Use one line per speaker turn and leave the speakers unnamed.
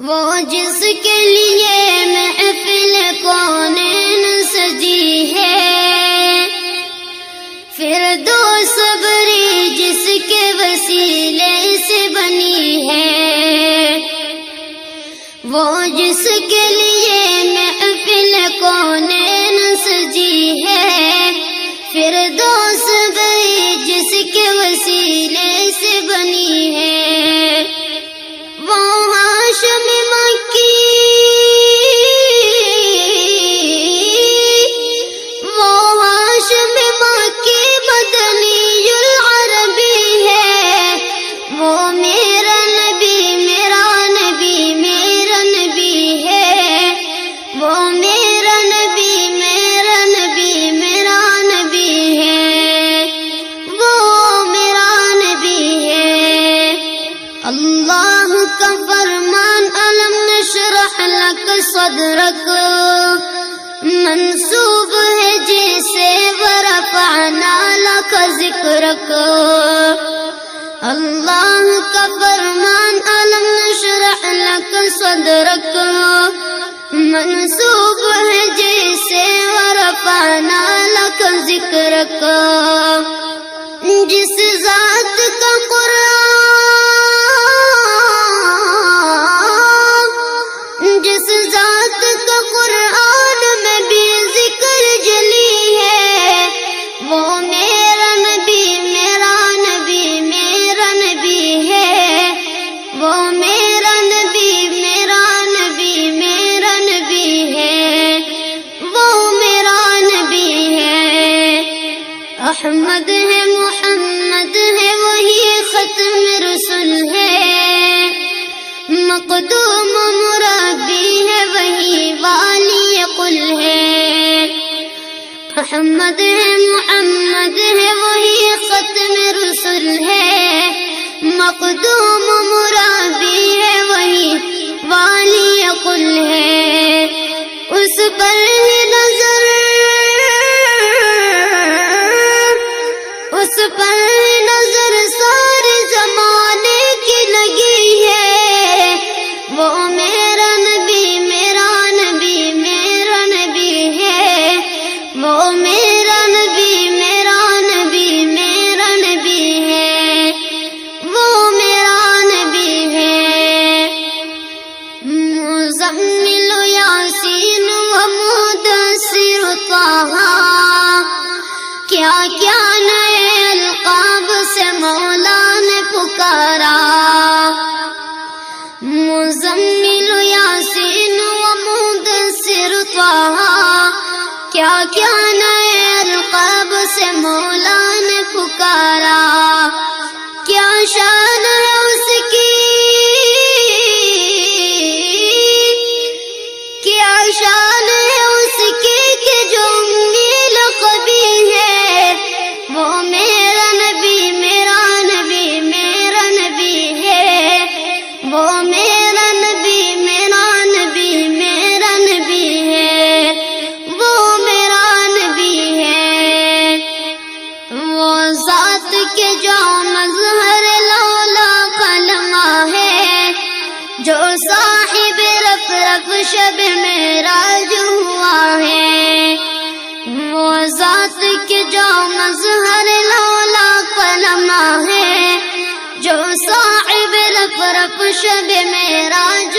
وہ جس کے لیے محفل کونین سجی ہے، فردوس بری جس کے وسیلے سے بنی ہے، وہ جس کے لیے محفل کونین سجی ہے، فردوس بری جس کے وسیلے سے بنی ہے، وہ ہاشم مکی، وہ ہاشم مکی مدنی العربی ہے، وہ میرا نبی میرا نبی میرا نبی ہے، وہ میرا نبی میرا نبی میرا نبی ہے، وہ میرا نبی ہے۔ اللہ کا فرمان الم نشرح لک صدرک منسوب ہے جیسے ورفعنا لک ذکرک۔ اللہ کا فرمان الم نشرح لک صدرک منسوب ہے جیسے ورفعنا لک ذکرک۔ جس ذات کا قرآن، جس ذات کا قرآن میں بھی ذکر جلی ہے، وہ میرا نبی میرا نبی میرا نبی ہے، وہ میرا نبی میرا نبی میرا نبی ہے، وہ میرا نبی ہے۔ احمد ہے محمد ہے وہی ختم رسول ہے، مقدوم مربی ہے وہی والی قل ہے۔ احمد ہے محمد ہے وہی ختم رسول ہے، مقدوم مربی ہے وہی والی قل ہے۔ اس پر ہی نظر، اس پر نظر سارے زمانے کی لگی ہے، وہ میرا نبی میرا نبی میرا نبی ہے، وہ میرا نبی میرا نبی میرا نبی ہے، وہ میرا نبی ہے۔ مزمل یاسین و مدثر طہ، کیا کیا نئے القاب سے مولا نے پکارا۔ مزمل یاسین و مدثر طہ، کیا کیا نئے القاب سے مولا نے پکارا۔ کیا شان ہے اس کی، کیا شان ہے اس کی کہ جو میل قبی ہے، وہ میرا نبی میرا نبی میرا نبی ہے، وہ میرا نبی میرا نبی میرا نبی ہے، وہ میرا نبی ہے۔ وہ ذات کے جو مظہر لولا کلمہ ہے، جو صاحب رف رف شب معراج ہوا ہے، وہ ذات کے جو مظہر لولا کلمہ ہے، جو صاحب رف رف شب معراج